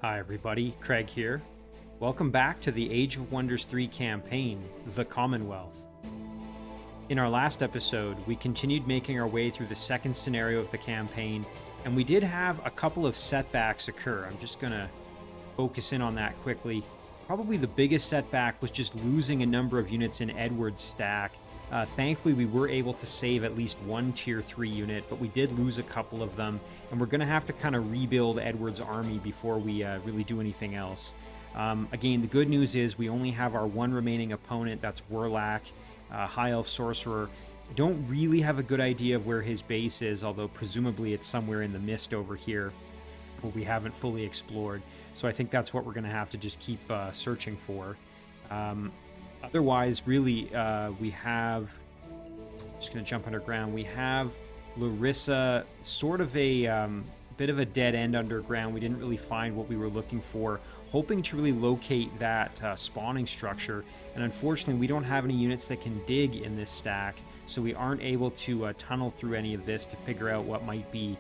Hi everybody, Craig here. Welcome back to the Age of Wonders 3 campaign, The Commonwealth. In our last episode, we continued making our way through the second scenario of the campaign, and we did have a couple of setbacks occur. I'm just gonna focus in on that quickly. Probably the biggest setback was just losing a number of units in Edward's stack. Thankfully, we were able to save at least one tier 3 unit, but we did lose a couple of them, and we're going to have to kind of rebuild Edward's army before we really do anything else. Again, the good news is we only have our one remaining opponent, that's Warlack, High Elf Sorcerer. I don't really have a good idea of where his base is, although presumably it's somewhere in the mist over here where we haven't fully explored. So I think that's what we're going to have to just keep searching for. Otherwise, really, we have... Just going to jump underground. We have Laryssa, sort of a bit of a dead end underground. We didn't really find what we were looking for, hoping to really locate that spawning structure. And unfortunately, we don't have any units that can dig in this stack, so we aren't able to tunnel through any of this to figure out what might be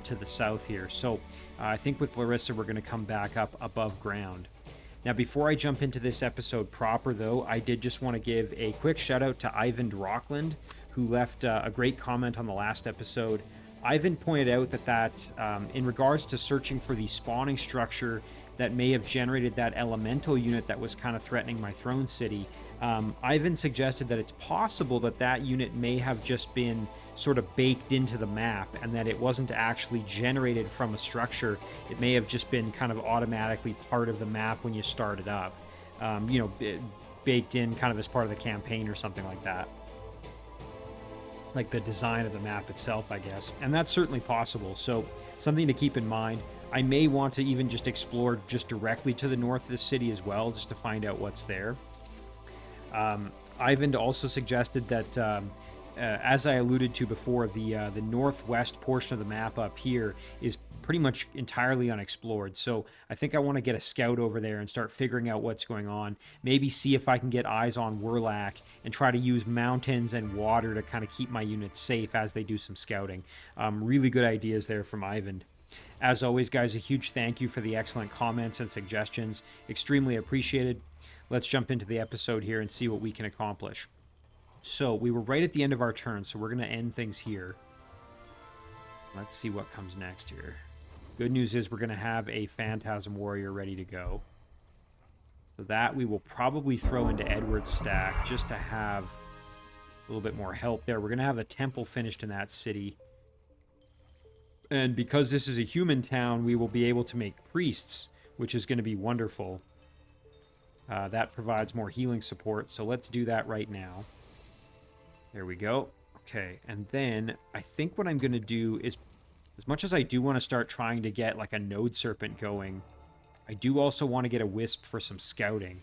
to the south here. So I think with Laryssa, we're going to come back up above ground. Now, before I jump into this episode proper, though, I did just want to give a quick shout out to Ivan Rockland, who left a great comment on the last episode. Ivan pointed out that in regards to searching for the spawning structure that may have generated that elemental unit that was kind of threatening my throne city, Ivan suggested that it's possible that that unit may have just been sort of baked into the map and that it wasn't actually generated from a structure. It may have just been kind of automatically part of the map when you start it up, baked in kind of as part of the campaign or something like that. Like the design of the map itself, I guess. And that's certainly possible, so something to keep in mind. I may want to even just explore just directly to the north of the city as well, just to find out what's there. Ivan also suggested that, as I alluded to before, the northwest portion of the map up here is pretty much entirely unexplored. So I think I want to get a scout over there and start figuring out what's going on. Maybe see if I can get eyes on Warlack and try to use mountains and water to kind of keep my units safe as they do some scouting. Really good ideas there from Ivan. As always, guys, a huge thank you for the excellent comments and suggestions. Extremely appreciated. Let's jump into the episode here and see what we can accomplish. So we were right at the end of our turn, so we're going to end things here. Let's see what comes next here. Good news is we're going to have a Phantasm Warrior ready to go. So that we will probably throw into Edward's stack just to have a little bit more help there. We're going to have a temple finished in that city. And because this is a human town, we will be able to make priests, which is going to be wonderful. That provides more healing support, so let's do that right now. There we go. Okay, and then I think what I'm going to do is, as much as I do want to start trying to get like a Node Serpent going, I do also want to get a Wisp for some scouting.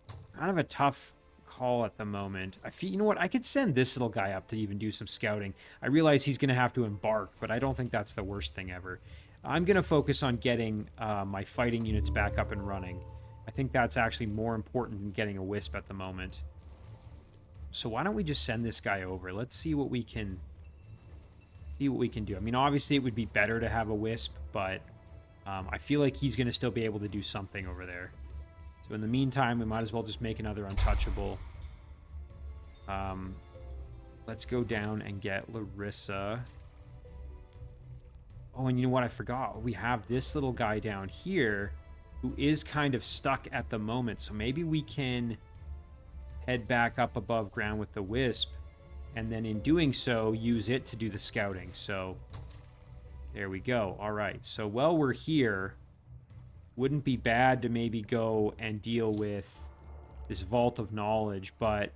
It's kind of a tough call at the moment. I feel, you know what, I could send this little guy up to even do some scouting. I realize he's going to have to embark, but I don't think that's the worst thing ever. I'm going to focus on getting my fighting units back up and running. I think that's actually more important than getting a Wisp at the moment. So why don't we just send this guy over? Let's see what we can do. I mean, obviously it would be better to have a Wisp, but I feel like he's going to still be able to do something over there. So in the meantime, we might as well just make another untouchable. Let's go down and get Laryssa. Oh, and you know what? I forgot. We have this little guy down here who is kind of stuck at the moment. So maybe we can head back up above ground with the Wisp, and then in doing so, use it to do the scouting. So there we go. All right. So while we're here, wouldn't be bad to maybe go and deal with this Vault of Knowledge, but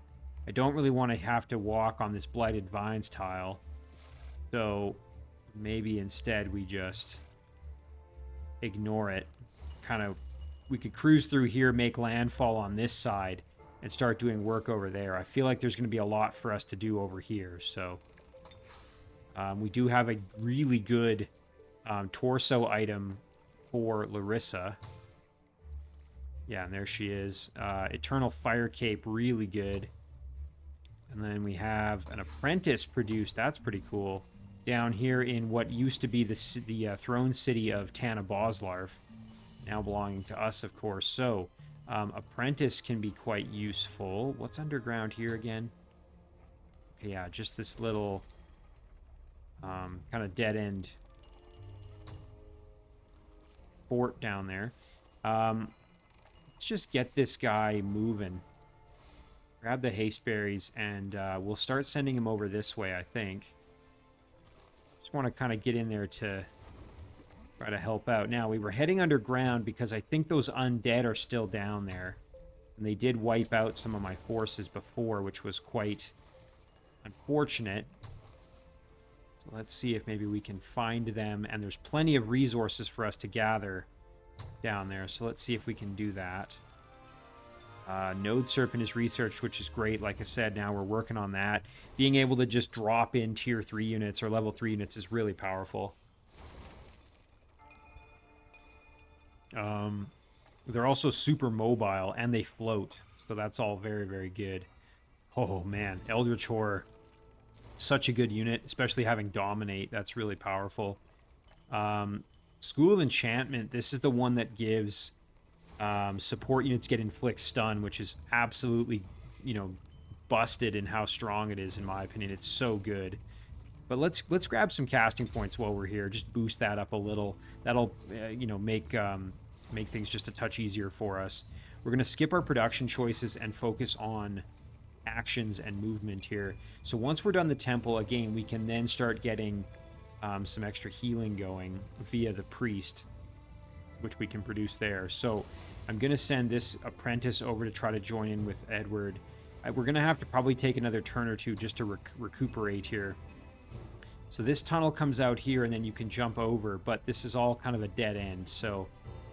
I don't really want to have to walk on this Blighted Vines tile. So maybe instead we just ignore it. Kind of, we could cruise through here, make landfall on this side, and start doing work over there. I feel like there's going to be a lot for us to do over here, so we do have a really good torso item for Laryssa. Yeah, and there she is. Eternal Fire Cape, really good. And then we have an apprentice produced. That's pretty cool. Down here in what used to be the throne city of Tana Boslarf. now belonging to us, of course. So, Apprentice can be quite useful. What's underground here again? Okay, yeah, just this little kind of dead-end fort down there. Let's just get this guy moving. Grab the haste berries, and we'll start sending him over this way, I think. Just want to kind of get in there to try to help out. Now, we were heading underground because I think those undead are still down there. And they did wipe out some of my forces before, which was quite unfortunate. So let's see if maybe we can find them. And there's plenty of resources for us to gather down there. So let's see if we can do that. Node Serpent is researched, which is great. Like I said, now we're working on that. Being able to just drop in tier 3 units or level 3 units is really powerful. They're also super mobile, and they float. So that's all very, very good. Oh, man. Eldritch Horror. Such a good unit, especially having Dominate. That's really powerful. School of Enchantment. This is the one that gives support units get Inflict Stun, which is absolutely, you know, busted in how strong it is, in my opinion. It's so good. But let's grab some casting points while we're here. Just boost that up a little. That'll, you know, make things just a touch easier for us. We're going to skip our production choices and focus on actions and movement here. So once we're done the temple, again, we can then start getting some extra healing going via the priest, which we can produce there. So I'm going to send this apprentice over to try to join in with Edward. We're going to have to probably take another turn or two just to recuperate here. So this tunnel comes out here, and then you can jump over, but this is all kind of a dead end, so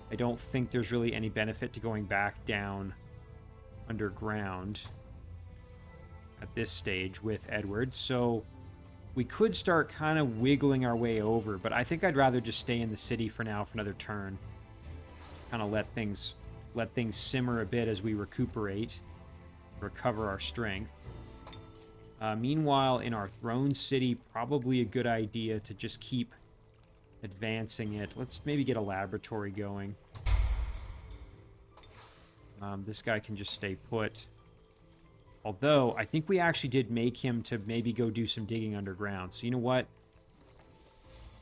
I don't think there's really any benefit to going back down underground at this stage with Edward. So we could start kind of wiggling our way over, but I think I'd rather just stay in the city for now for another turn. Kind of let things simmer a bit as we recuperate, recover our strength. Meanwhile, in our throne city, probably a good idea to just keep advancing it. Let's maybe get a laboratory going. This guy can just stay put. Although, I think we actually did make him to maybe go do some digging underground. So you know what?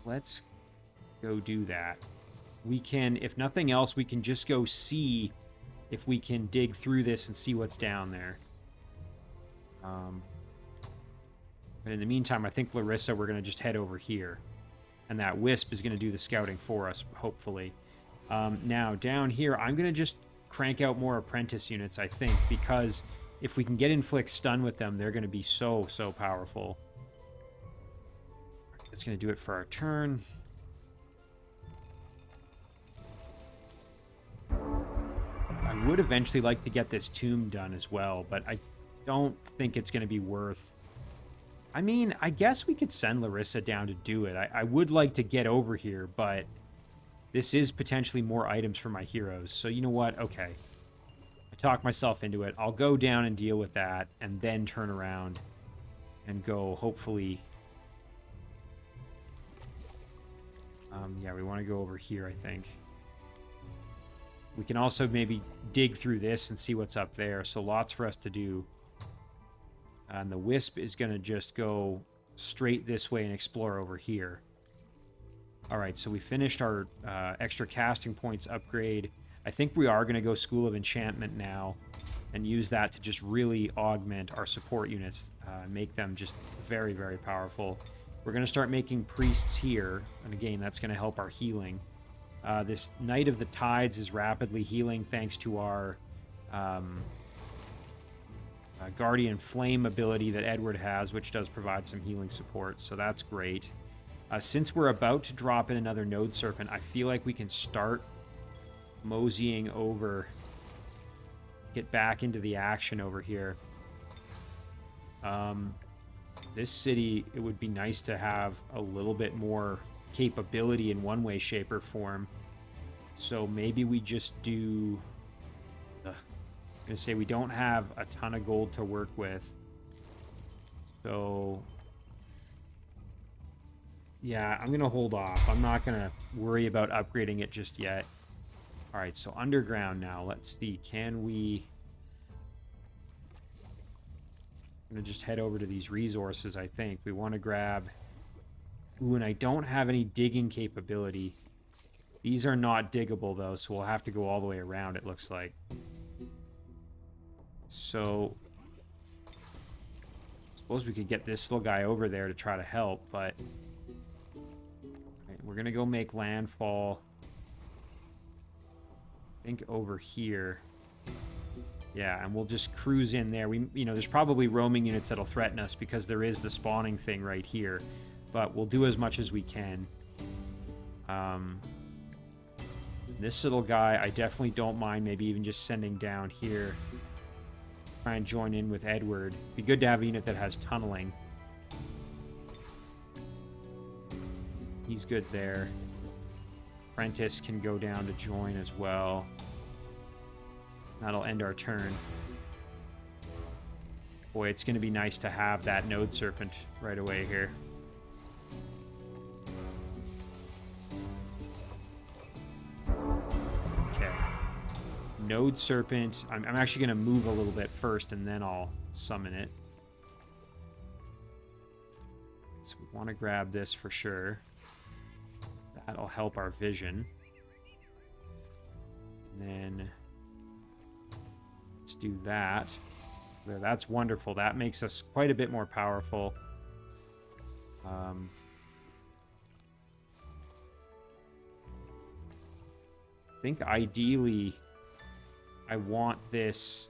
Let's go do that. We can, if nothing else, we can just go see if we can dig through this and see what's down there. But in the meantime, I think Laryssa, we're going to just head over here. And that Wisp is going to do the scouting for us, hopefully. Now, down here, I'm going to just crank out more apprentice units, I think, because if we can get Inflict Stun with them, they're going to be so, so powerful. That's going to do it for our turn. I would eventually like to get this tomb done as well, but I don't think it's going to be worth... I mean, I guess we could send Laryssa down to do it. I would like to get over here, but this is potentially more items for my heroes. So you know what? Okay. I talked myself into it. I'll go down and deal with that, and then turn around and go, hopefully... yeah, we want to go over here, I think. We can also maybe dig through this and see what's up there. So lots for us to do. And the Wisp is going to just go straight this way and explore over here. All right, so we finished our extra casting points upgrade. I think we are going to go School of Enchantment now and use that to just really augment our support units, make them just very, very powerful. We're going to start making priests here, and again, that's going to help our healing. This Knight of the Tides is rapidly healing thanks to our... Guardian Flame ability that Edward has, which does provide some healing support, so that's great. Since we're about to drop in another Node Serpent, I feel like we can start moseying over, get back into the action over here. This city, it would be nice to have a little bit more capability in one way, shape, or form. So maybe we just do... I'm going to say we don't have a ton of gold to work with. So, yeah, I'm going to hold off. I'm not going to worry about upgrading it just yet. All right, so underground now. Let's see. Can we... I'm going to just head over to these resources, I think. We want to grab... Ooh, and I don't have any digging capability. These are not diggable, though, so we'll have to go all the way around, it looks like. So... I suppose we could get this little guy over there to try to help, but... Right, we're going to go make landfall... I think over here. Yeah, and we'll just cruise in there. There's probably roaming units that'll threaten us because there is the spawning thing right here. But we'll do as much as we can. This little guy, I definitely don't mind maybe even just sending down here. Try and join in with Edward. Be good to have a unit that has tunneling. He's good there. Apprentice can go down to join as well. That'll end our turn. Boy, it's going to be nice to have that Node Serpent right away here. Okay. Node Serpent. I'm actually going to move a little bit first, and then I'll summon it. So we want to grab this for sure. That'll help our vision. And then let's do that. So that's wonderful. That makes us quite a bit more powerful. I think ideally I want this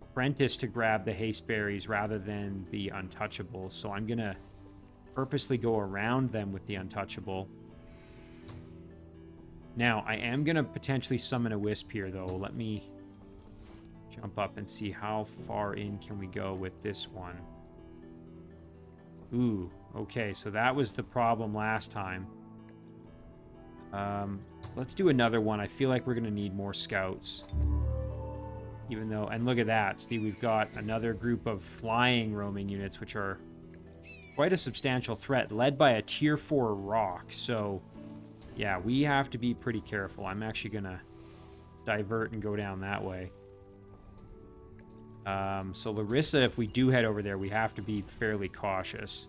apprentice to grab the haste berries rather than the untouchables. So I'm going to purposely go around them with the untouchable. Now, I am going to potentially summon a wisp here, though. Let me jump up and see how far in can we go with this one. Ooh, okay, so that was the problem last time. Let's do another one. I feel like we're going to need more scouts. Even though, and look at that. See, we've got another group of flying roaming units, which are quite a substantial threat, led by a tier 4 rock. So... yeah, we have to be pretty careful. I'm actually going to divert and go down that way. So Laryssa, if we do head over there, we have to be fairly cautious.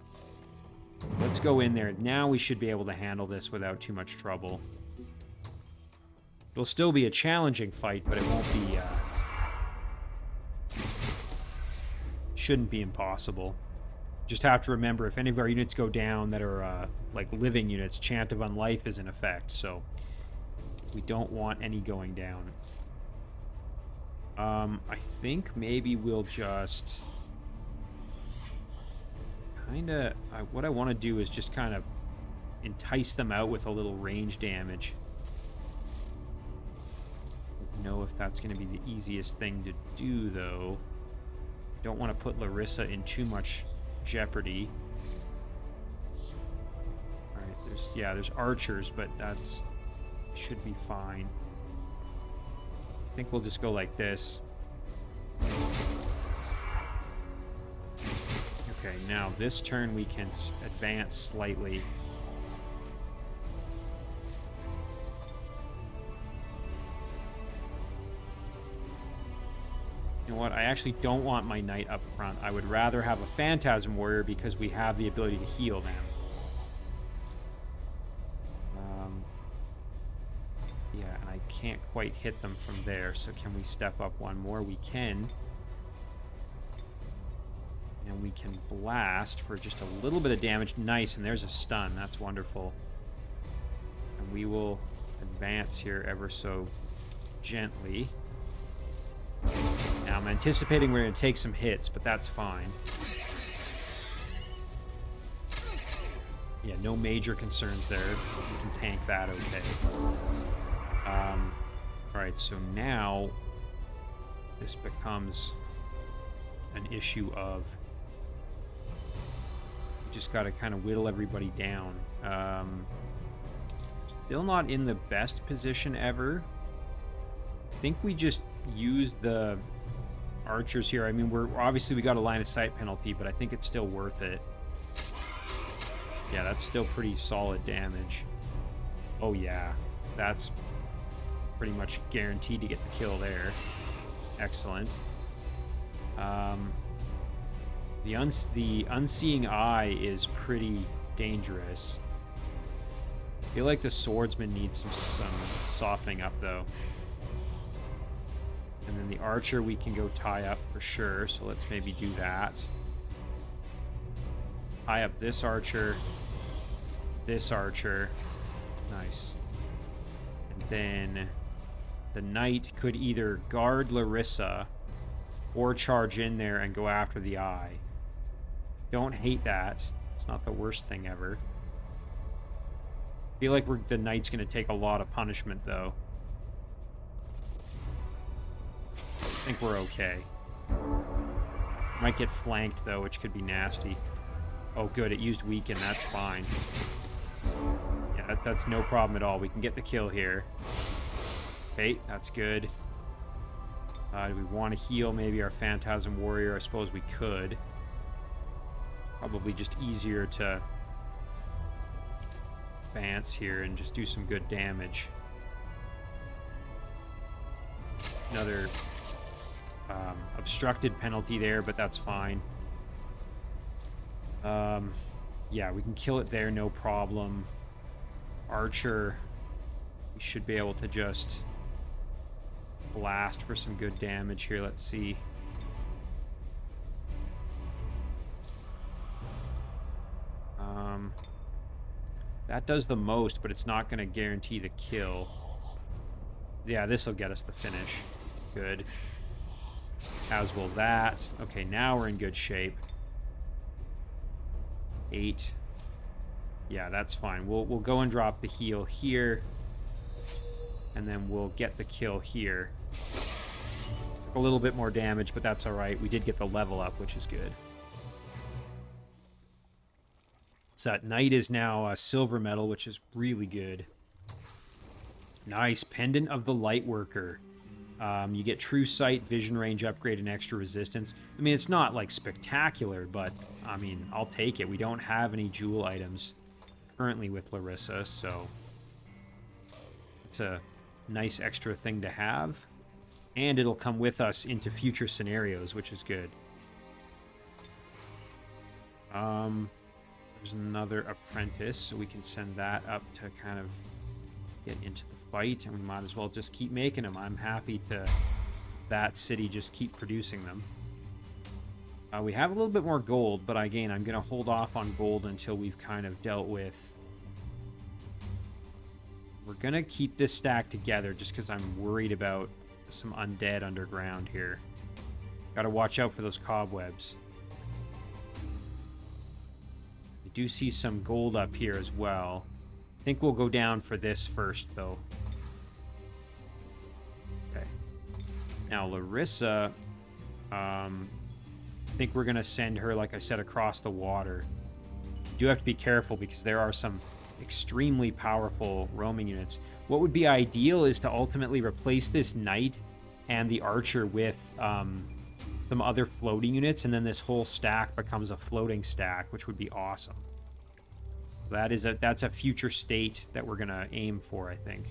Let's go in there. Now we should be able to handle this without too much trouble. It'll still be a challenging fight, but it won't be... shouldn't be impossible. Just have to remember, if any of our units go down that are like living units, Chant of Unlife is in effect, so we don't want any going down. I think maybe we'll just kind of... what I want to do is just kind of entice them out with a little range damage. I don't know if that's going to be the easiest thing to do, though. Don't want to put Laryssa in too much jeopardy. Alright, there's archers, but that's should be fine. I think we'll just go like this. Okay, now this turn we can advance slightly. You know what? I actually don't want my knight up front. I would rather have a Phantasm Warrior because we have the ability to heal them. Yeah, and I can't quite hit them from there, so can we step up one more? We can. And we can blast for just a little bit of damage. Nice, and there's a stun. That's wonderful. And we will advance here ever so gently. Now, I'm anticipating we're going to take some hits, but that's fine. Yeah, no major concerns there. We can tank that okay. Alright, so now this becomes an issue of we just got to kind of whittle everybody down. Still not in the best position ever. I think we just used the archers here. I mean, we got a line of sight penalty, but I think it's still worth it. Yeah, that's still pretty solid damage. Oh yeah, that's pretty much guaranteed to get the kill there. Excellent. The Unseeing Eye is pretty dangerous. I feel like the Swordsman needs some softening up, though. And then the Archer we can go tie up for sure, so let's maybe do that. Tie up this Archer. This Archer. Nice. And then the Knight could either guard Laryssa or charge in there and go after the Eye. Don't hate that. It's not the worst thing ever. I feel like the Knight's going to take a lot of punishment, though. I think we're okay. Might get flanked, though, which could be nasty. Oh, good. It used Weaken. That's fine. Yeah, that's no problem at all. We can get the kill here. Okay, that's good. Do we want to heal maybe our Phantasm Warrior? I suppose we could. Probably just easier to advance here and just do some good damage. Another obstructed penalty there, but that's fine. Yeah, we can kill it there, no problem. Archer, we should be able to just blast for some good damage here. Let's see. That does the most, but it's not going to guarantee the kill. Yeah, this will get us the finish. Good. As will that. Okay, now we're in good shape. 8. Yeah, that's fine. We'll go and drop the heal here. And then we'll get the kill here. Took a little bit more damage, but that's alright. We did get the level up, which is good. So that Knight is now a silver medal, which is really good. Nice. Pendant of the Lightworker. You get true sight, vision range upgrade, and extra resistance. I mean, it's not, like, spectacular, but, I mean, I'll take it. We don't have any jewel items currently with Laryssa, so it's a nice extra thing to have. And it'll come with us into future scenarios, which is good. There's another apprentice, so we can send that up to kind of get into the fight, and we might as well just keep making them. I'm happy to that city just keep producing them. We have a little bit more gold, but again, I'm going to hold off on gold until we've kind of dealt with... We're going to keep this stack together just because I'm worried about some undead underground here. Got to watch out for those cobwebs. I do see some gold up here as well. I think we'll go down for this first, though. Okay. Now, Laryssa, I think we're going to send her, like I said, across the water. You do have to be careful because there are some extremely powerful roaming units. What would be ideal is to ultimately replace this Knight and the Archer with some other floating units, and then this whole stack becomes a floating stack, which would be awesome. That's a future state that we're gonna aim for, I think.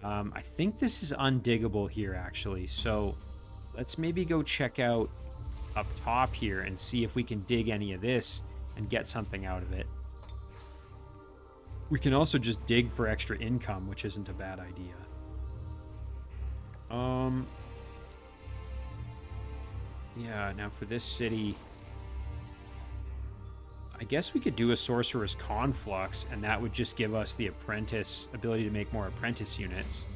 I think this is undiggable here, actually. So let's maybe go check out up top here and see if we can dig any of this and get something out of it. We can also just dig for extra income, which isn't a bad idea. Yeah, now for this city, I guess we could do a Sorcerer's Conflux, and that would just give us the apprentice ability to make more apprentice units.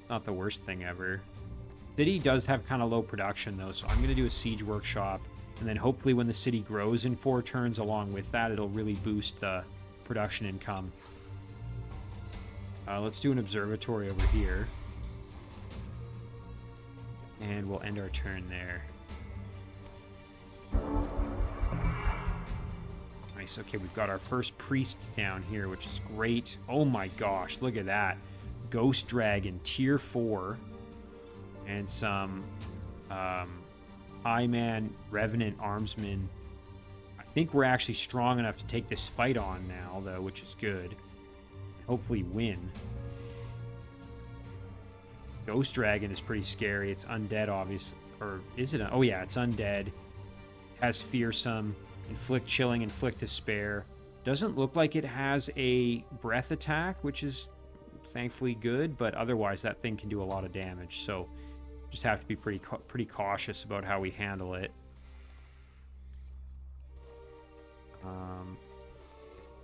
It's not the worst thing ever. City does have kind of low production, though, so I'm going to do a Siege Workshop, and then hopefully when the city grows in 4 turns along with that, it'll really boost the production income. Let's do an observatory over here. And we'll end our turn there. Nice. Okay, we've got our first priest down here, which is great. Oh my gosh, look at that. Ghost Dragon, tier 4. And some Highman, Revenant, Armsman. I think we're actually strong enough to take this fight on now, though, which is good. Hopefully win. Ghost Dragon is pretty scary. It's undead, obviously. Or is it? Oh, yeah, it's undead. Has Fearsome, Inflict Chilling, Inflict Despair. Doesn't look like it has a breath attack, which is thankfully good, but otherwise that thing can do a lot of damage. So just have to be pretty cautious about how we handle it.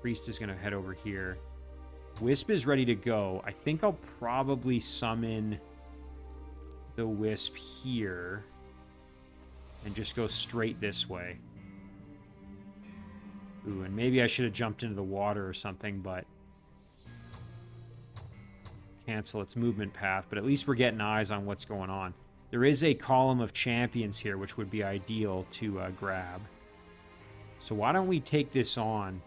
Priest is going to head over here. Wisp is ready to go. I think I'll probably summon the Wisp here and just go straight this way. Ooh, and maybe I should have jumped into the water or something, but cancel its movement path. But at least we're getting eyes on what's going on. There is a column of champions here, which would be ideal to grab. So why don't we take this on?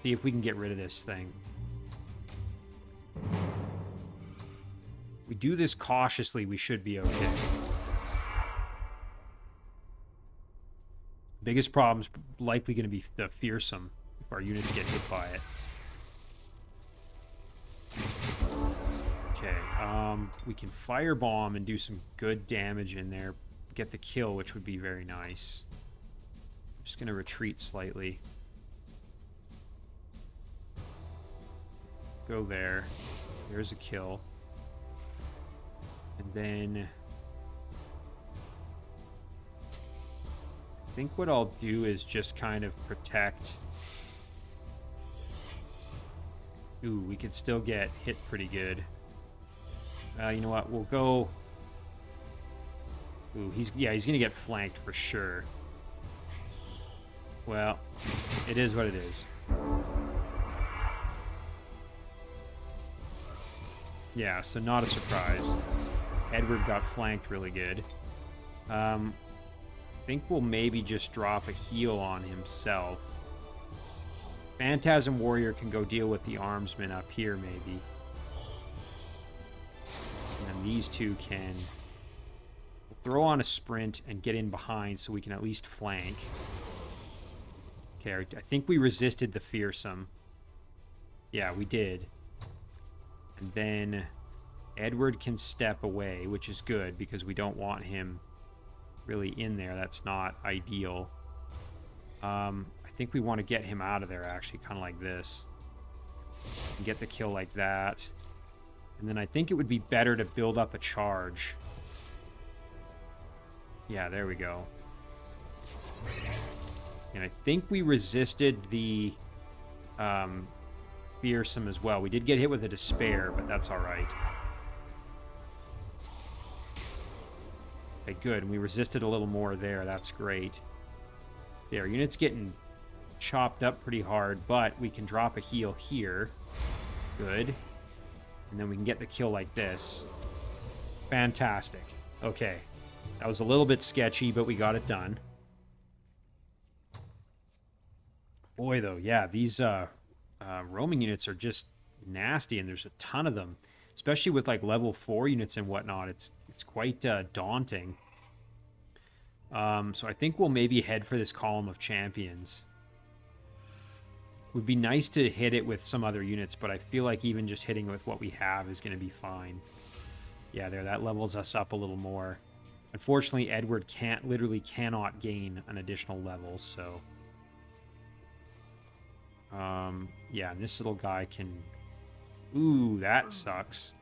See if we can get rid of this thing. We do this cautiously, we should be okay. Biggest problem's likely going to be the Fearsome if our units get hit by it. Okay, we can Firebomb and do some good damage in there. Get the kill, which would be very nice. I'm just going to retreat slightly. Go there. There's a kill. And then I think what I'll do is just kind of protect. Ooh, we could still get hit pretty good. You know what? We'll go. Ooh, he's gonna get flanked for sure. Well, it is what it is. Yeah, so not a surprise. Edward got flanked really good. I think we'll maybe just drop a heal on himself. Phantasm Warrior can go deal with the Armsman up here, maybe. And then these two can throw on a sprint and get in behind so we can at least flank. Okay, I think we resisted the Fearsome. Yeah, we did. And then Edward can step away, which is good because we don't want him really in there. That's not ideal. I think we want to get him out of there, actually, kind of like this. And get the kill like that. And then I think it would be better to build up a charge. Yeah, there we go. And I think we resisted the Fearsome as well. We did get hit with a Despair, but that's all right. Okay, good. And we resisted a little more there. That's great. Yeah, our unit's getting chopped up pretty hard, but we can drop a heal here. Good. And then we can get the kill like this. Fantastic. Okay. That was a little bit sketchy, but we got it done. Boy, though, yeah, these roaming units are just nasty, and there's a ton of them. Especially with, like, level 4 units and whatnot. It's quite daunting. So I think we'll maybe head for this column of champions. Would be nice to hit it with some other units, but I feel like even just hitting with what we have is going to be fine. Yeah, there, that levels us up a little more. Unfortunately, Edward literally cannot gain an additional level, so... yeah, and this little guy can... Ooh, that sucks.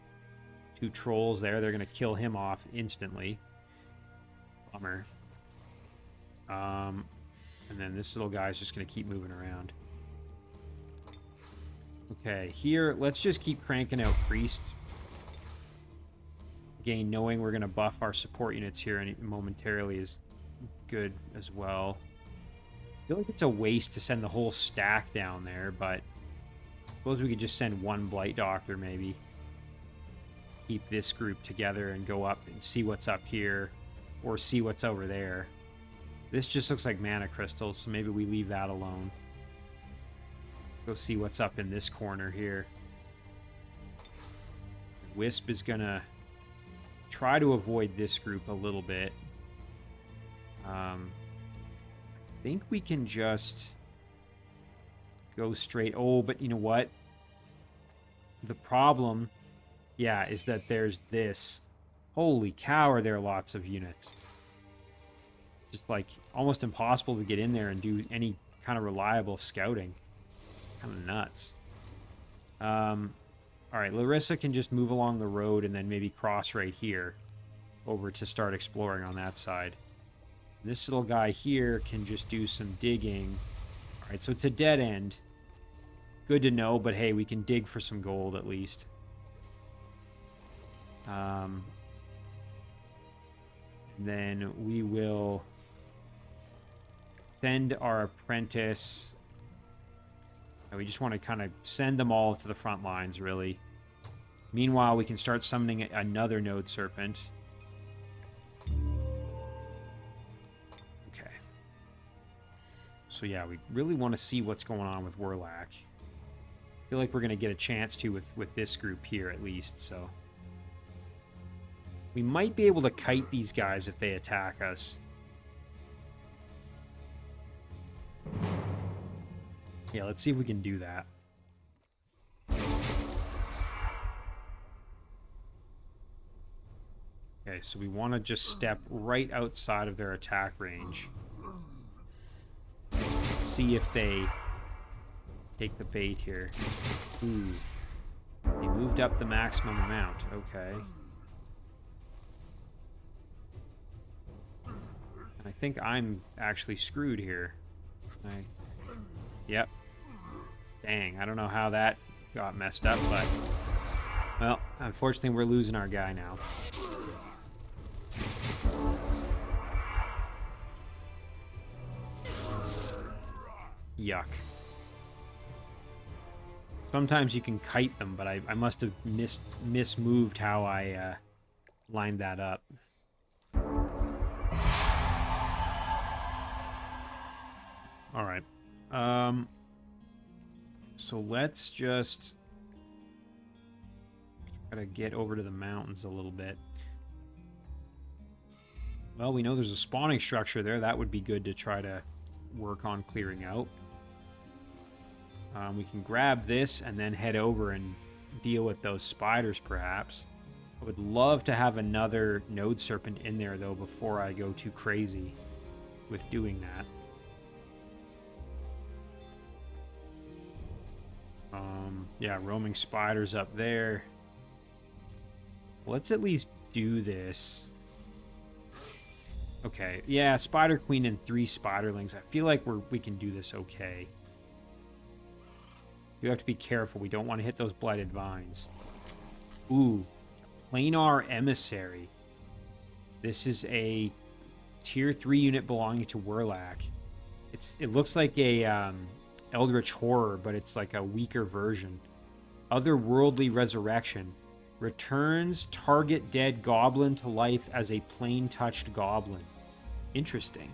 2 trolls there, they're going to kill him off instantly. Bummer. And then this little guy's just going to keep moving around. Okay, here, let's just keep cranking out priests. Again, knowing we're going to buff our support units here momentarily is good as well. I feel like it's a waste to send the whole stack down there, but I suppose we could just send one Blight Doctor, maybe. Keep this group together and go up and see what's up here, or see what's over there. This just looks like mana crystals, so maybe we leave that alone. Go see what's up in this corner here. Wisp is gonna try to avoid this group a little bit. I think we can just go straight. Oh, but you know what? The problem yeah, is that there's this. Holy cow, are there lots of units. Just like almost impossible to get in there and do any kind of reliable scouting. Kind of nuts. All right, Laryssa can just move along the road and then maybe cross right here over to start exploring on that side. And this little guy here can just do some digging. All right, so it's a dead end. Good to know, but hey, we can dig for some gold at least. And then we will send our apprentice. We just want to kind of send them all to the front lines, really. Meanwhile, we can start summoning another Node Serpent. Okay. So yeah, we really want to see what's going on with Warlock. I feel like we're going to get a chance to with this group here, at least, so... We might be able to kite these guys if they attack us. Yeah, let's see if we can do that. Okay, so we want to just step right outside of their attack range. See if they take the bait here. Ooh. They moved up the maximum amount. Okay. I think I'm actually screwed here. Yep. Dang, I don't know how that got messed up, but... Well, unfortunately we're losing our guy now. Yuck. Sometimes you can kite them, but I must have mismoved how I lined that up. All right. So let's just try to get over to the mountains a little bit. Well, we know there's a spawning structure there. That would be good to try to work on clearing out. We can grab this and then head over and deal with those spiders, perhaps. I would love to have another Node Serpent in there, though, before I go too crazy with doing that. Yeah, roaming spiders up there. Let's at least do this. Okay, yeah, Spider Queen and 3 Spiderlings. I feel like we can do this okay. You have to be careful. We don't want to hit those Blighted Vines. Ooh, Planar Emissary. This is a Tier 3 unit belonging to Warlock. It looks like a Eldritch Horror, but it's like a weaker version. Otherworldly Resurrection. Returns target dead goblin to life as a plain-touched goblin. Interesting.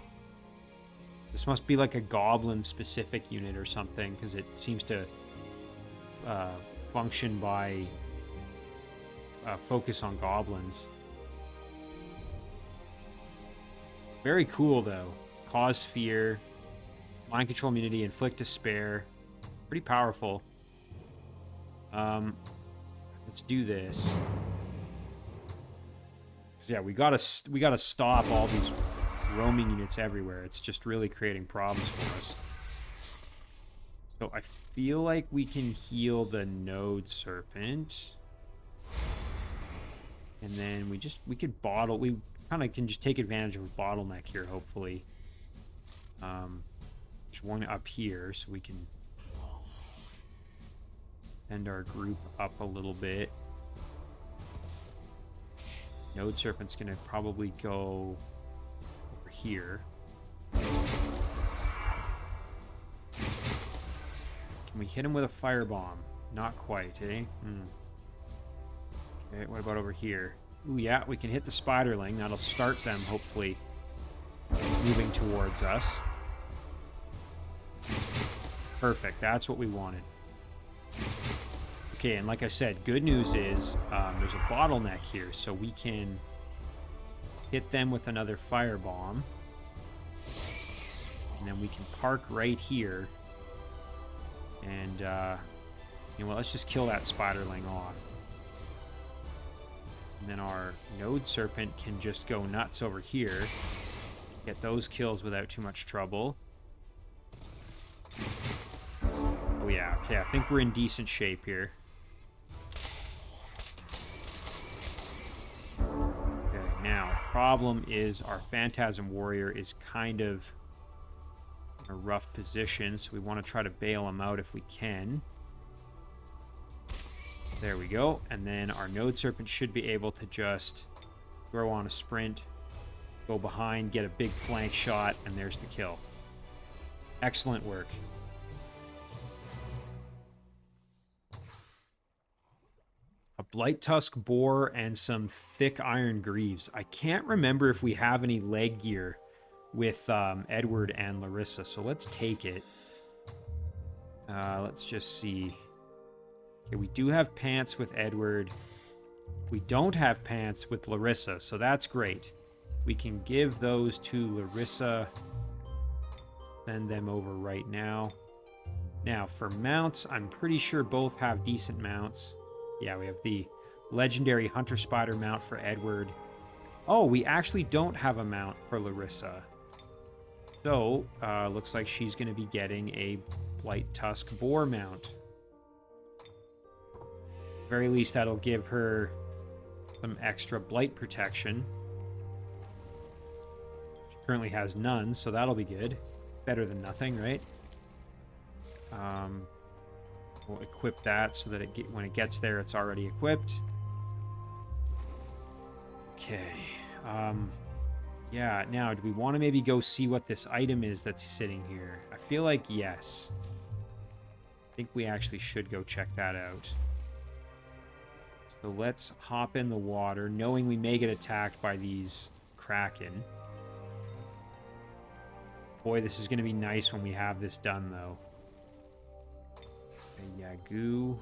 This must be like a goblin-specific unit or something, because it seems to function by focus on goblins. Very cool, though. Cause fear. Mind control immunity. Inflict despair. Pretty powerful. Let's do this. 'Cause yeah, we gotta stop all these roaming units everywhere. It's just really creating problems for us. So I feel like we can heal the Node Serpent. And then we kind of can just take advantage of a bottleneck here, hopefully. There's one up here, so we can send our group up a little bit. Node Serpent's gonna probably go over here. Can we hit him with a firebomb? Not quite, eh? Okay, what about over here? Ooh, yeah, we can hit the Spiderling. That'll start them, hopefully, moving towards us. Perfect, that's what we wanted. Okay, and like I said, good news is there's a bottleneck here, so we can hit them with another firebomb. And then we can park right here. And, you know what, let's just kill that Spiderling off. And then our Node Serpent can just go nuts over here. Get those kills without too much trouble. Oh yeah, okay, I think we're in decent shape here. Okay, now, problem is our Phantasm Warrior is kind of in a rough position, so we want to try to bail him out if we can. There we go, and then our Node Serpent should be able to just throw on a sprint, go behind, get a big flank shot, and there's the kill. Excellent work. A Blight Tusk Boar and some thick Iron Greaves. I can't remember if we have any leg gear with Edward and Laryssa, so let's take it. Let's just see. Okay, we do have pants with Edward. We don't have pants with Laryssa, so that's great. We can give those to Laryssa. Send them over right now. Now, for mounts, I'm pretty sure both have decent mounts. Yeah, we have the legendary Hunter Spider mount for Edward. Oh, we actually don't have a mount for Laryssa. So, looks like she's going to be getting a Blight Tusk Boar mount. At the very least, that'll give her some extra blight protection. She currently has none, so that'll be good. Better than nothing, right? We'll equip that so that when it gets there, it's already equipped. Okay. Yeah, now, do we want to maybe go see what this item is that's sitting here? I feel like yes. I think we actually should go check that out. So let's hop in the water, knowing we may get attacked by these Kraken. Boy, this is going to be nice when we have this done, though. Okay, yeah, goo.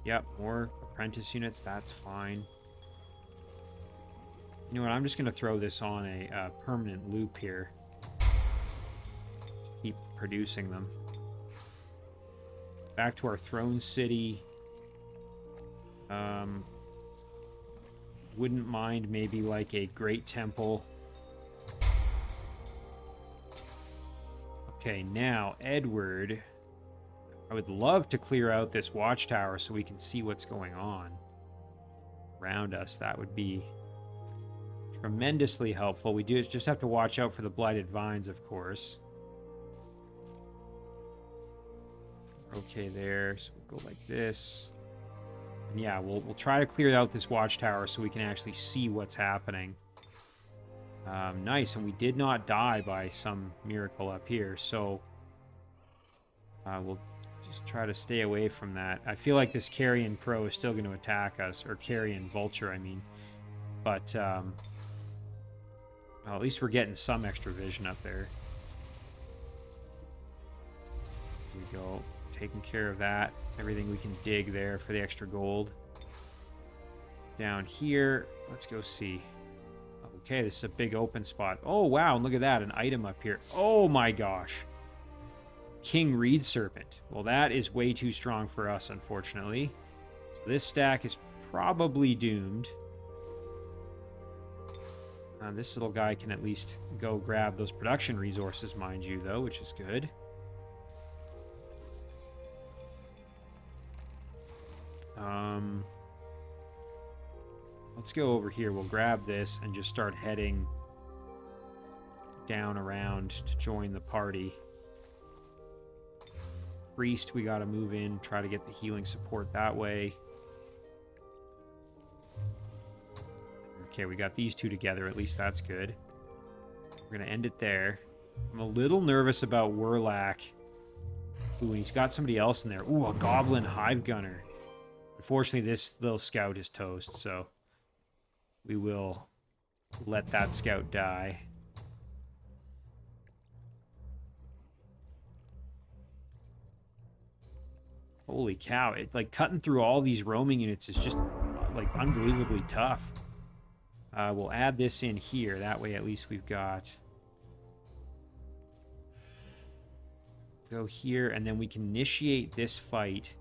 Yep, more apprentice units, that's fine. You know what, I'm just going to throw this on a permanent loop here. Just keep producing them. Back to our throne city. Wouldn't mind maybe like a great temple. Okay, now, Edward. I would love to clear out this watchtower so we can see what's going on around us. That would be tremendously helpful. We do just have to watch out for the blighted vines, of course. Okay, there. So we'll go like this. And yeah, we'll try to clear out this watchtower so we can actually see what's happening. Nice, and we did not die by some miracle up here, so we'll just try to stay away from that. I feel like this carrion crow is still going to attack us, or carrion vulture, I mean. But well, at least we're getting some extra vision up there. Here we go. Taking care of that. Everything we can dig there for the extra gold. Down here, let's go see. Okay, this is a big open spot. Oh, wow, and look at that, an item up here. Oh my gosh. King Reed Serpent. Well, that is way too strong for us, unfortunately. So this stack is probably doomed. This little guy can at least go grab those production resources, mind you, though, which is good. Let's go over here. We'll grab this and just start heading down around to join the party. Priest, we got to move in, try to get the healing support that way. Okay, we got these two together. At least that's good. We're going to end it there. I'm a little nervous about Werlak. Ooh, and he's got somebody else in there. Ooh, a Goblin Hive Gunner. Unfortunately, this little scout is toast, so we will let that scout die. Holy cow, it, like, cutting through all these roaming units is just, like, unbelievably tough. We'll add this in here. That way, at least we've got... Go here, and then we can initiate this fight.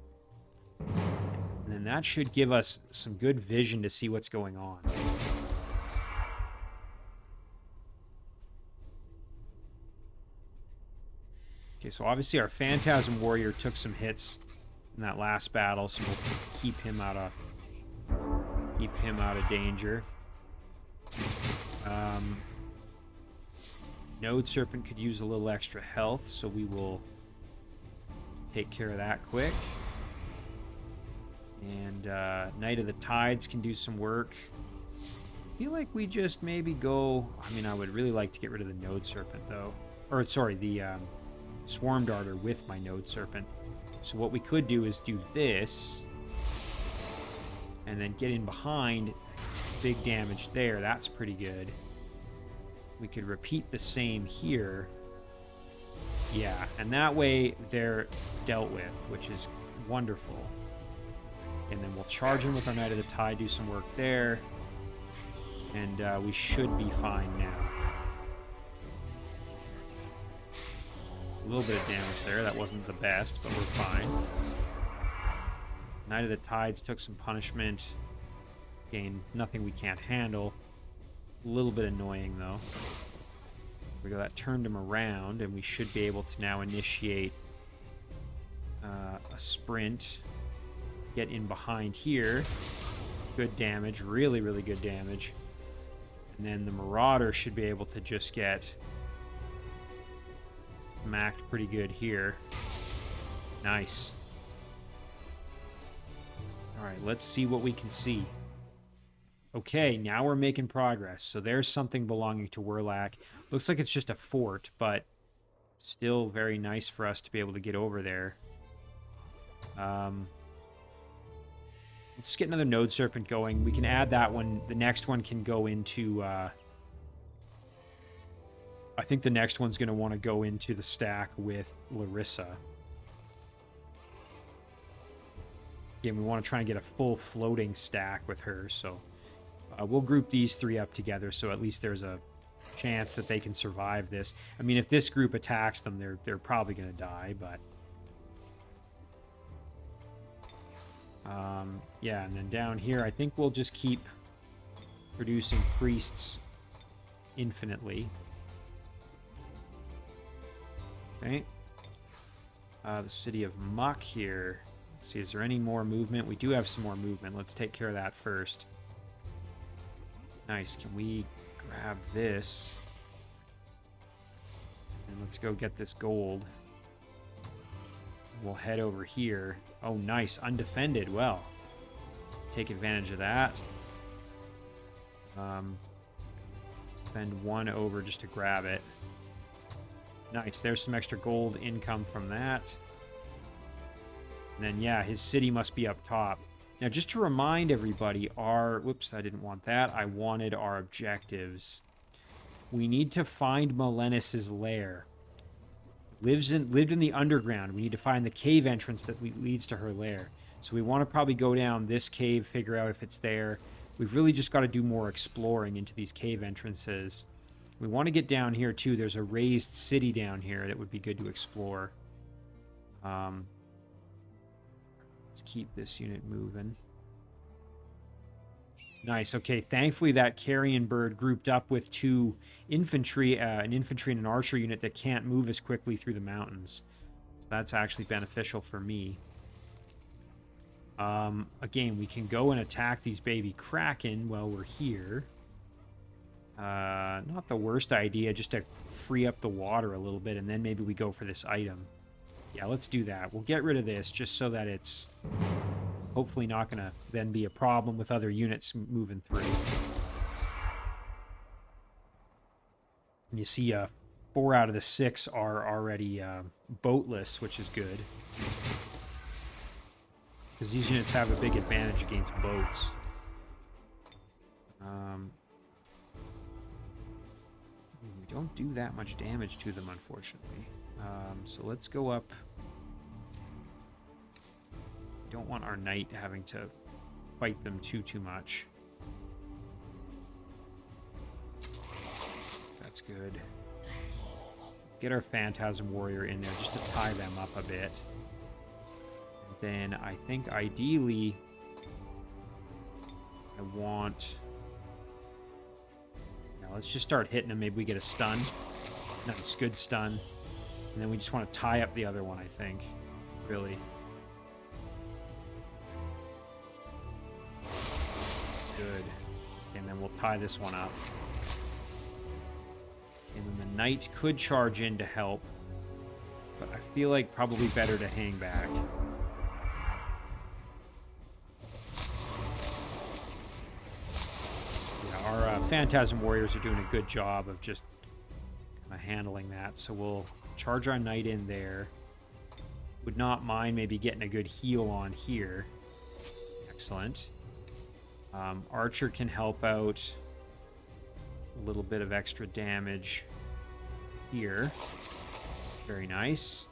And then and that should give us some good vision to see what's going on. Okay, so obviously our Phantasm Warrior took some hits in that last battle, so we'll keep him out of danger. Node Serpent could use a little extra health, so we will take care of that quick. And Knight of the Tides can do some work. I feel like we just maybe go... I mean, I would really like to get rid of the Node Serpent, though. Or, sorry, the Swarm Darter with my Node Serpent. So what we could do is do this. And then get in behind. Big damage there. That's pretty good. We could repeat the same here. Yeah, and that way they're dealt with, which is wonderful. And then we'll charge in with our Knight of the Tide, do some work there. And we should be fine now. A little bit of damage there. That wasn't the best, but we're fine. Knight of the Tides took some punishment. Again, nothing we can't handle. A little bit annoying, though. We go. That turned him around, and we should be able to now initiate a sprint. Get in behind here. Good damage. Really, really good damage. And then the Marauder should be able to just get smacked pretty good here. Nice. Alright, let's see what we can see. Okay, now we're making progress. So there's something belonging to Werlak. Looks like it's just a fort, but still very nice for us to be able to get over there. Let's get another Node Serpent going. We can add that one. The next one can go into... I think the next one's going to want to go into the stack with Laryssa. Again, we want to try and get a full floating stack with her, so... we'll group these three up together, so at least there's a chance that they can survive this. I mean, if this group attacks them, they're probably going to die, but... yeah, and then down here, I think we'll just keep producing priests infinitely. Okay. The City of Muck here. Let's see, is there any more movement? We do have some more movement. Let's take care of that first. Nice. Can we grab this? And let's go get this gold. We'll head over here. Oh, nice. Undefended. Well, take advantage of that. Spend one over just to grab it. Nice. There's some extra gold income from that. And then, yeah, his city must be up top. Now, just to remind everybody, our... Whoops, I didn't want that. I wanted our objectives. We need to find Melenis's lair. Lived in the underground. We need to find the cave entrance that leads to her lair. So we want to probably go down this cave, figure out if it's there. We've really just got to do more exploring into these cave entrances. We want to get down here, too. There's a raised city down here that would be good to explore. Let's keep this unit moving. Nice. Okay, thankfully that carrion bird grouped up with two infantry, an infantry and an archer unit that can't move as quickly through the mountains. So that's actually beneficial for me. Again, we can go and attack these baby kraken while we're here. Not the worst idea, just to free up the water a little bit, and then maybe we go for this item. Yeah, let's do that. We'll get rid of this just so that it's hopefully not going to then be a problem with other units moving through. And you see 4 out of the 6 are already boatless, which is good. Because these units have a big advantage against boats. We don't do that much damage to them, unfortunately. So let's go up. Don't want our knight having to fight them too much. That's good. Get our Phantasm Warrior in there just to tie them up a bit. And then I think ideally I want... Now let's just start hitting him. Maybe we get a stun. Nice, good stun. And then we just want to tie up the other one, I think. Really. Good. And then we'll tie this one up. And then the knight could charge in to help. But I feel like probably better to hang back. Yeah, our Phantasm Warriors are doing a good job of just kind of handling that. So we'll charge our knight in there. Would not mind maybe getting a good heal on here. Excellent. Archer can help out. A little bit of extra damage here. Very nice.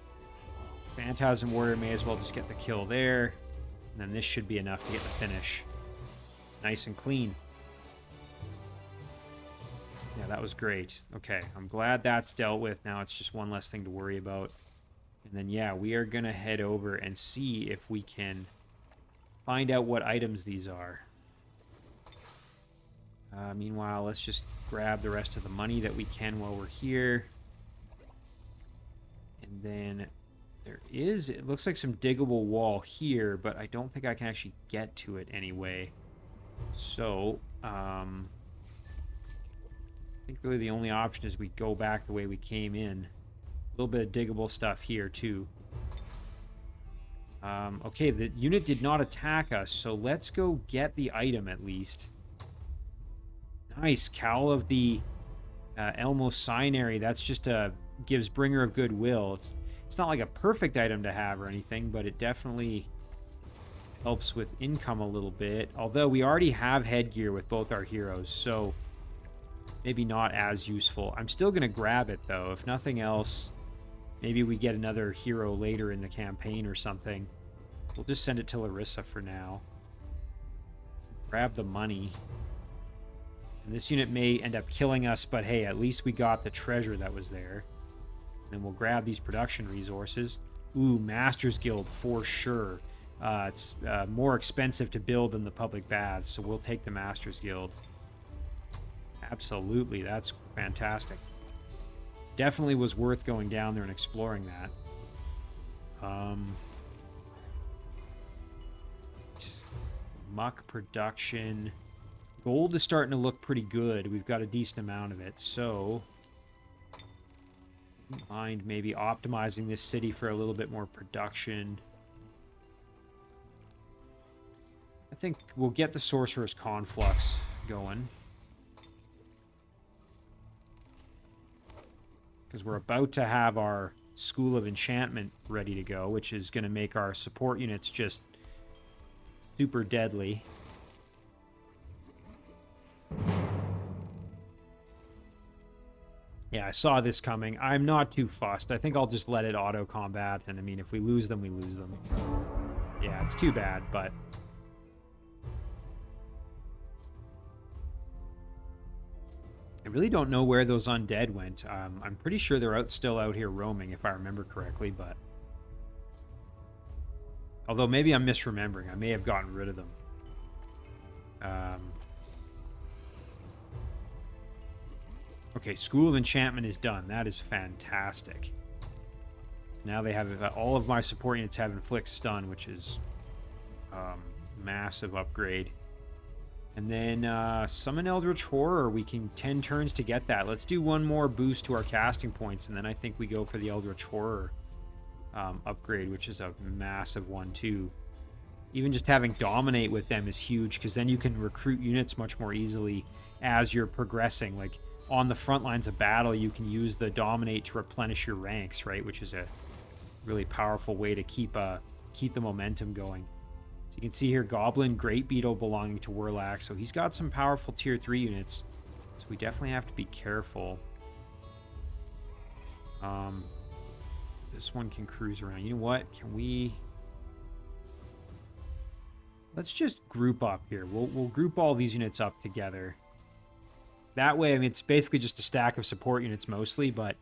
Phantasm Warrior may as well just get the kill there. And then this should be enough to get the finish. Nice and clean. Yeah, that was great. Okay, I'm glad that's dealt with. Now it's just one less thing to worry about. And then, yeah, we are going to head over and see if we can find out what items these are. Meanwhile, let's just grab the rest of the money that we can while we're here. And then there is, it looks like some diggable wall here, but I don't think I can actually get to it anyway. So, I think really the only option is we go back the way we came in. A little bit of diggable stuff here, too. Okay, the unit did not attack us, so let's go get the item at least. Nice, Cowl of the Elmo Signary. That's just a gives Bringer of Goodwill. It's not like a perfect item to have or anything, but it definitely helps with income a little bit. Although we already have headgear with both our heroes, so maybe not as useful. I'm still going to grab it, though. If nothing else, maybe we get another hero later in the campaign or something. We'll just send it to Laryssa for now. Grab the money. And this unit may end up killing us, but hey, at least we got the treasure that was there. And we'll grab these production resources. Ooh, Master's Guild for sure. It's more expensive to build than the public baths, so we'll take the Master's Guild. Absolutely, that's fantastic. Definitely was worth going down there and exploring that. Muck production. Gold is starting to look pretty good. We've got a decent amount of it, so wouldn't mind maybe optimizing this city for a little bit more production. I think we'll get the Sorcerer's Conflux going. Because we're about to have our School of Enchantment ready to go, which is going to make our support units just super deadly. Yeah, I saw this coming. I'm not too fussed. I think I'll just let it auto-combat, and I mean, if we lose them, we lose them. Yeah, it's too bad, but... I really don't know where those undead went. I'm pretty sure they're still out here roaming, if I remember correctly, but... Although, maybe I'm misremembering. I may have gotten rid of them. Okay, School of Enchantment is done. That is fantastic. So now they have... all of my support units have Inflict Stun, which is... massive upgrade. And then Summon Eldritch Horror. We can 10 turns to get that. Let's do one more boost to our casting points, and then I think we go for the Eldritch Horror upgrade, which is a massive one, too. Even just having Dominate with them is huge, because then you can recruit units much more easily as you're progressing. Like, on the front lines of battle, you can use the Dominate to replenish your ranks, right? Which is a really powerful way to keep the momentum going. So you can see here, Goblin Great Beetle belonging to Warlack. So he's got some powerful tier 3 units. So we definitely have to be careful. This one can cruise around. You know what? Can we... Let's just group up here. We'll group all these units up together. That way, I mean, it's basically just a stack of support units mostly, but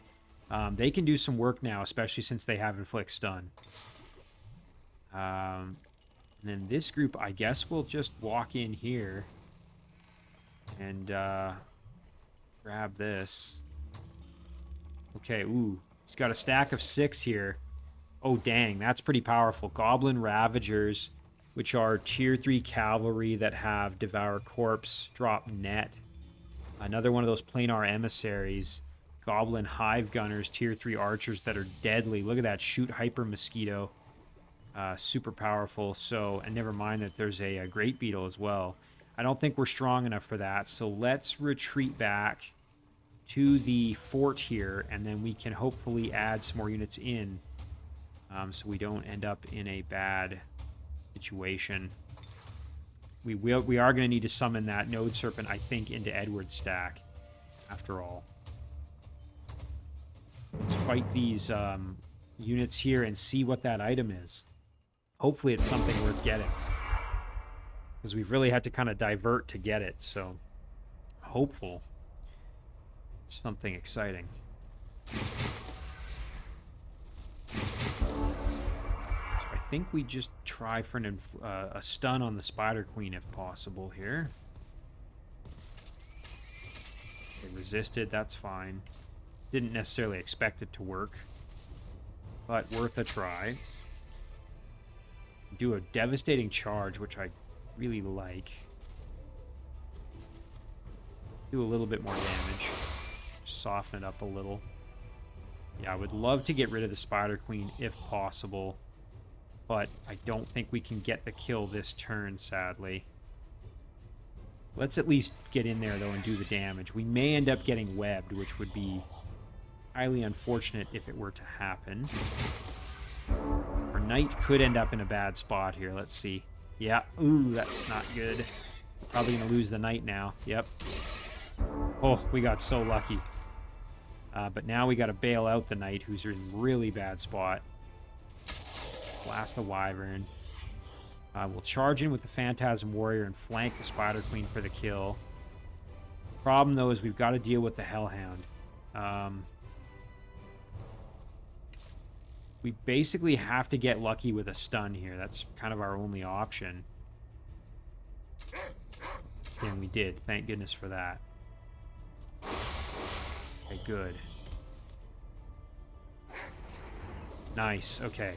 they can do some work now, especially since they have Inflict Stun. And then this group, I guess we'll just walk in here. And grab this. Okay, ooh. He's got a stack of 6 here. Oh, dang, that's pretty powerful. Goblin Ravagers, which are tier 3 cavalry that have Devour Corpse, drop net. Another one of those planar emissaries. Goblin Hive Gunners, tier 3 archers that are deadly. Look at that, shoot Hyper Mosquito. Super powerful. So, and never mind that there's a Great Beetle as well. I don't think we're strong enough for that, so let's retreat back to the fort here, and then we can hopefully add some more units in, so we don't end up in a bad situation. We are going to need to summon that Node Serpent, I think, into Edward's stack, after all. Let's fight these units here and see what that item is. Hopefully it's something worth getting, because we've really had to kind of divert to get it, so hopeful it's something exciting. So I think we just try for a stun on the Spider Queen if possible here. They resisted, that's fine. Didn't necessarily expect it to work, but worth a try. Do a devastating charge, which I really like. Do a little bit more damage. Soften it up a little. Yeah, I would love to get rid of the Spider Queen if possible, but I don't think we can get the kill this turn, sadly. Let's at least get in there, though, and do the damage. We may end up getting webbed, which would be highly unfortunate if it were to happen. Our knight could end up in a bad spot here. Let's see. Yeah. Ooh, that's not good. Probably going to lose the knight now. Yep. Oh, we got so lucky. But now we got to bail out the knight, who's in a really bad spot. Blast the wyvern. We'll charge in with the Phantasm Warrior and flank the Spider Queen for the kill. Problem, though, is we've got to deal with the Hellhound. We basically have to get lucky with a stun here. That's kind of our only option. And we did. Thank goodness for that. Okay, good. Nice. Okay.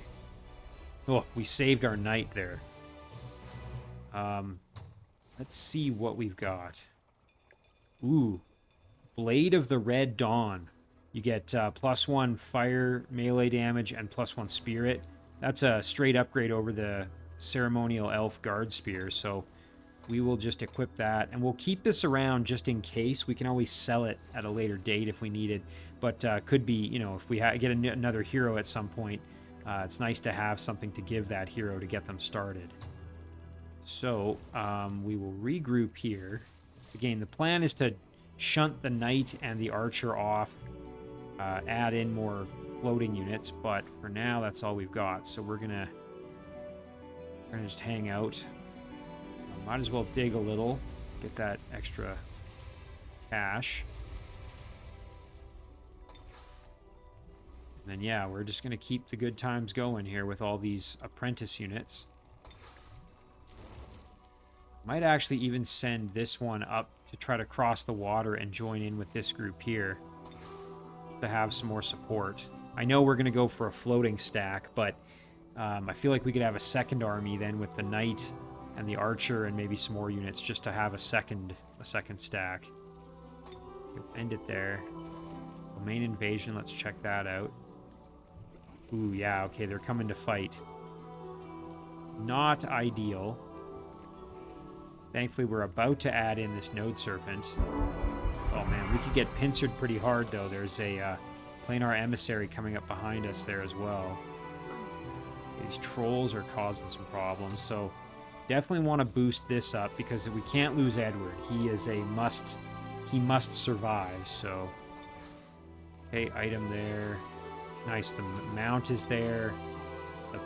Oh, we saved our knight there. Let's see what we've got. Ooh. Blade of the Red Dawn. You get +1 fire melee damage and +1 spirit. That's a straight upgrade over the ceremonial elf guard spear, so we will just equip that. And we'll keep this around just in case. We can always sell it at a later date if we need it. But could be, you know, if we get another hero at some point, it's nice to have something to give that hero to get them started. So we will regroup here. Again, the plan is to shunt the knight and the archer off. Add in more floating units, but for now that's all we've got, so we're gonna just hang out. Might as well dig a little, get that extra cash, and then yeah, we're just gonna keep the good times going here with all these apprentice units. Might actually even send this one up to try to cross the water and join in with this group here to have some more support. I know we're going to go for a floating stack, but I feel like we could have a second army then with the knight and the archer and maybe some more units just to have a second stack. We'll end it there. The main invasion, let's check that out. Ooh, yeah, okay, they're coming to fight. Not ideal. Thankfully, we're about to add in this Node Serpent. Oh man, we could get pincered pretty hard though. There's a planar emissary coming up behind us there as well. These trolls are causing some problems, so definitely want to boost this up because we can't lose Edward. He is a must. He must survive. So, okay, item there. Nice. The mount is there. The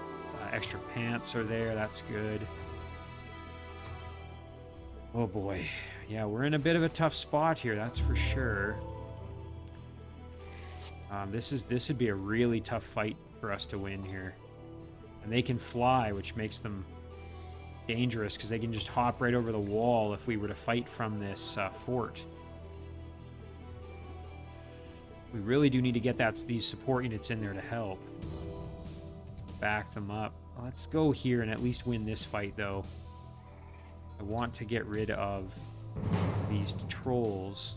extra pants are there. That's good. Oh boy. Yeah, we're in a bit of a tough spot here, that's for sure. This would be a really tough fight for us to win here. And they can fly, which makes them dangerous because they can just hop right over the wall if we were to fight from this fort. We really do need to get these support units in there to help. Back them up. Let's go here and at least win this fight, though. I want to get rid of these trolls.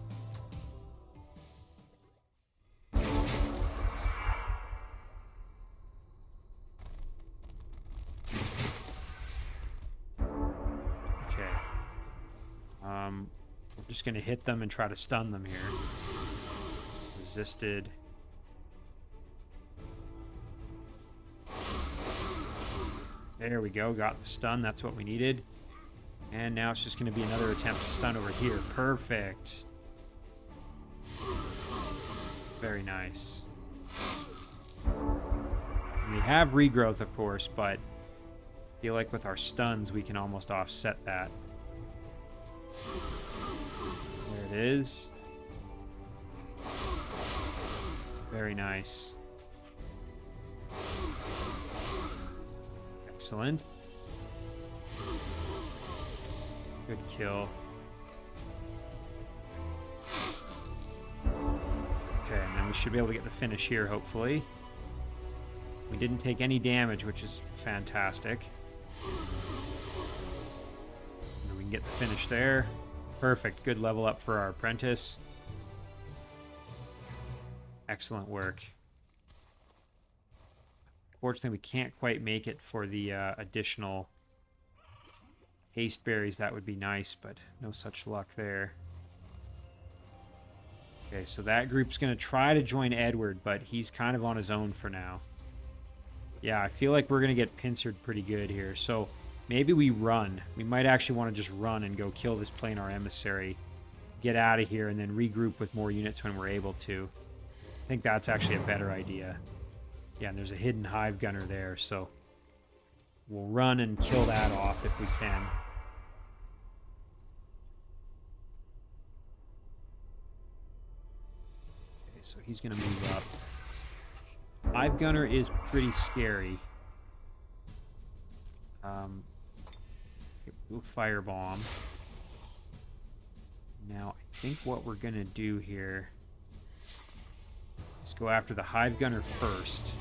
We're just going to hit them and try to stun them here. Resisted. There we go. Got the stun. That's what we needed. And now it's just going to be another attempt to stun over here. Perfect. Very nice. We have regrowth, of course, but I feel like with our stuns, we can almost offset that. There it is. Very nice. Excellent. Good kill. Okay, and then we should be able to get the finish here, hopefully. We didn't take any damage, which is fantastic. And we can get the finish there. Perfect. Good level up for our apprentice. Excellent work. Fortunately, we can't quite make it for the additional haste berries. That would be nice, but no such luck there. Okay, so that group's going to try to join Edward, but he's kind of on his own for now. Yeah, I feel like we're going to get pincered pretty good here. So maybe we run. We might actually want to just run and go kill this planar emissary, get out of here, and then regroup with more units when we're able to. I think that's actually a better idea. Yeah, and there's a hidden hive gunner there, so we'll run and kill that off if we can. Okay, so he's going to move up. Hive gunner is pretty scary. We'll firebomb. Now, I think what we're going to do here is go after the hive gunner first.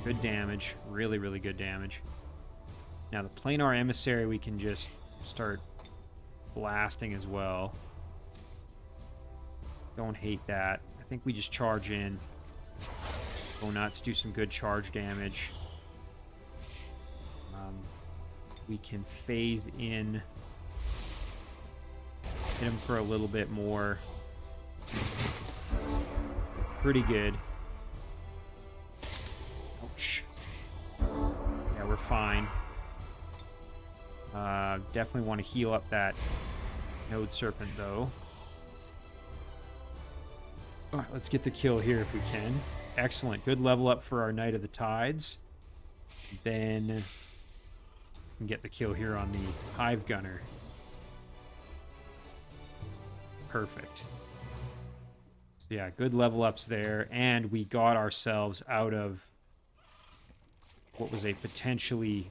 Good damage. Really, really good damage. Now, the planar emissary we can just start blasting as well. Don't hate that. I think we just charge in. Go nuts, do some good charge damage. We can phase in. Hit him for a little bit more. Pretty good. Ouch. Yeah, we're fine. Definitely want to heal up that Node Serpent, though. All right, let's get the kill here if we can. Excellent. Good level up for our Knight of the Tides. Then we can get the kill here on the Hive Gunner. Perfect. So yeah, good level ups there. And we got ourselves out of what was a potentially...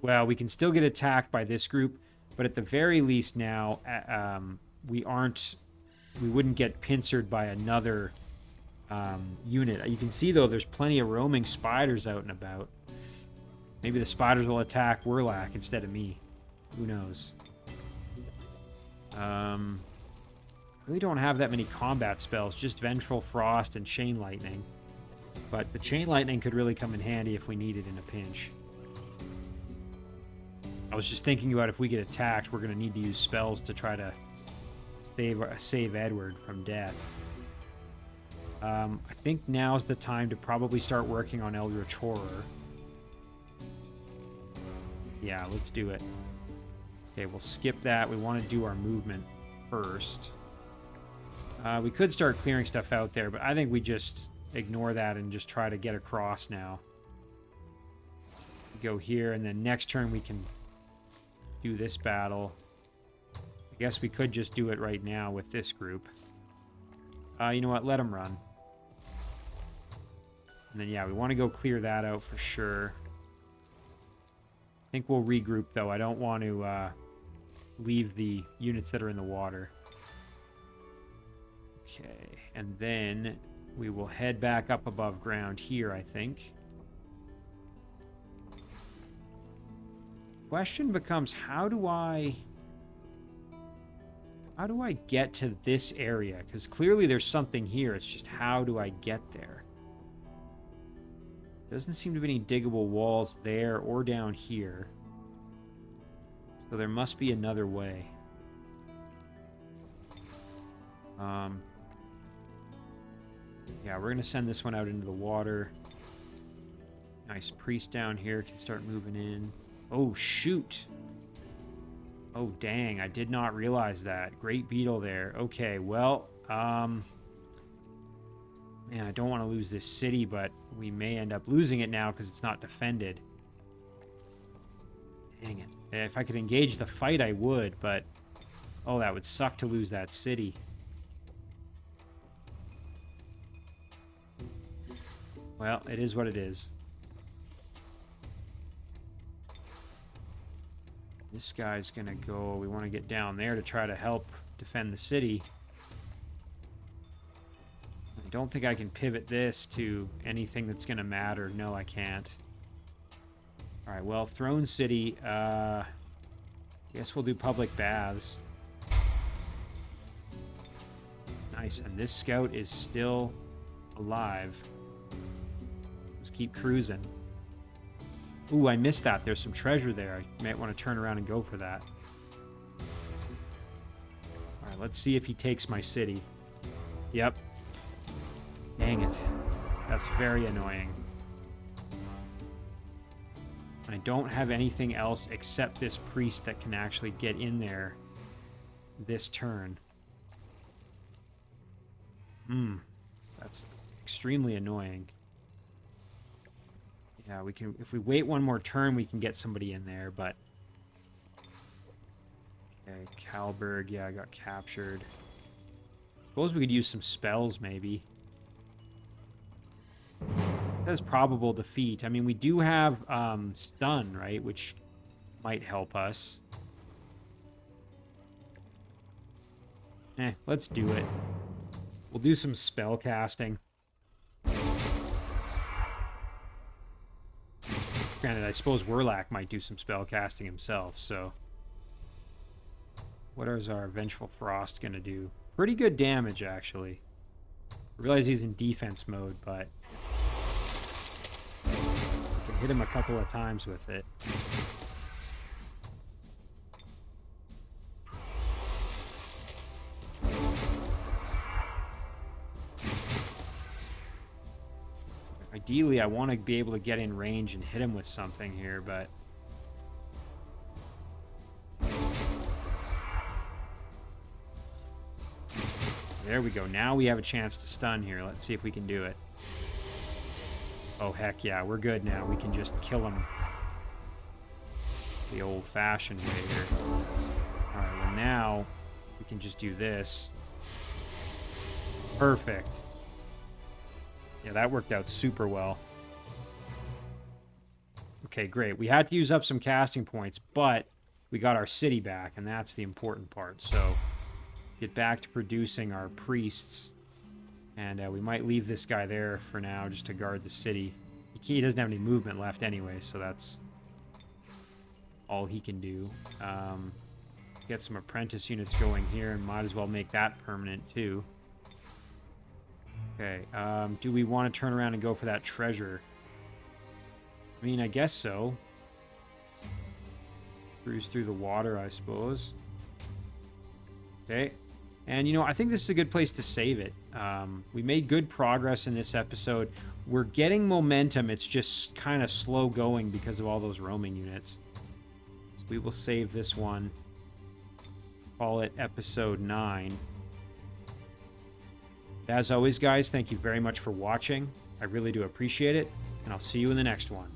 Well, we can still get attacked by this group, but at the very least now, we wouldn't get pincered by another unit. You can see, though, there's plenty of roaming spiders out and about. Maybe the spiders will attack Werlak instead of me. Who knows? Really don't have that many combat spells, just Vengeful Frost and Chain Lightning. But the Chain Lightning could really come in handy if we need it in a pinch. I was just thinking about if we get attacked, we're going to need to use spells to try to save Edward from death. I think now's the time to probably start working on Eldritch Horror. Yeah, let's do it. Okay, we'll skip that. We want to do our movement first. We could start clearing stuff out there, but I think we just ignore that and just try to get across now. Go here, and then next turn we can do this battle. I guess we could just do it right now with this group. You know what? Let them run. And then, yeah, we want to go clear that out for sure. I think we'll regroup, though. I don't want to leave the units that are in the water. Okay, and then we will head back up above ground here, I think. Question becomes, how do I get to this area? Because clearly there's something here. It's just, how do I get there? Doesn't seem to be any diggable walls there or down here. So there must be another way. Yeah, we're going to send this one out into the water. Nice priest down here can start moving in. Oh, shoot. Oh, dang. I did not realize that. Great beetle there. Okay, well, man, I don't want to lose this city, but we may end up losing it now because it's not defended. Dang it. If I could engage the fight, I would, but... Oh, that would suck to lose that city. Well, it is what it is. This guy's gonna go... We want to get down there to try to help defend the city. I don't think I can pivot this to anything that's gonna matter. No, I can't. Alright, well, Throne City, guess we'll do public baths. Nice, and this scout is still alive. Let's keep cruising. Ooh, I missed that. There's some treasure there. I might want to turn around and go for that. Alright, let's see if he takes my city. Yep. Dang it. That's very annoying. I don't have anything else except this priest that can actually get in there this turn. That's extremely annoying. Yeah, we can... If we wait one more turn, we can get somebody in there, but... Okay, Kalberg, yeah, I got captured. Suppose we could use some spells, maybe. It says probable defeat. I mean, we do have stun, right? Which might help us. Let's do it. We'll do some spell casting. Granted, I suppose Werlak might do some spell casting himself, so... What is our Vengeful Frost gonna do? Pretty good damage, actually. I realize he's in defense mode, but... I can hit him a couple of times with it. Ideally, I want to be able to get in range and hit him with something here, but... There we go. Now we have a chance to stun here. Let's see if we can do it. Oh, heck yeah. We're good now. We can just kill him the old-fashioned way here. Alright, well now we can just do this. Perfect. Yeah, that worked out super well. Okay, great. We had to use up some casting points, but we got our city back, and that's the important part. So, get back to producing our priests. And we might leave this guy there for now, just to guard the city. He doesn't have any movement left anyway, so that's all he can do. Get some apprentice units going here, and might as well make that permanent, too. Okay, do we want to turn around and go for that treasure? I mean, I guess so. Cruise through the water, I suppose. Okay. And, you know, I think this is a good place to save it. We made good progress in this episode. We're getting momentum. It's just kind of slow going because of all those roaming units. So we will save this one. Call it episode 9. As always, guys, thank you very much for watching. I really do appreciate it, and I'll see you in the next one.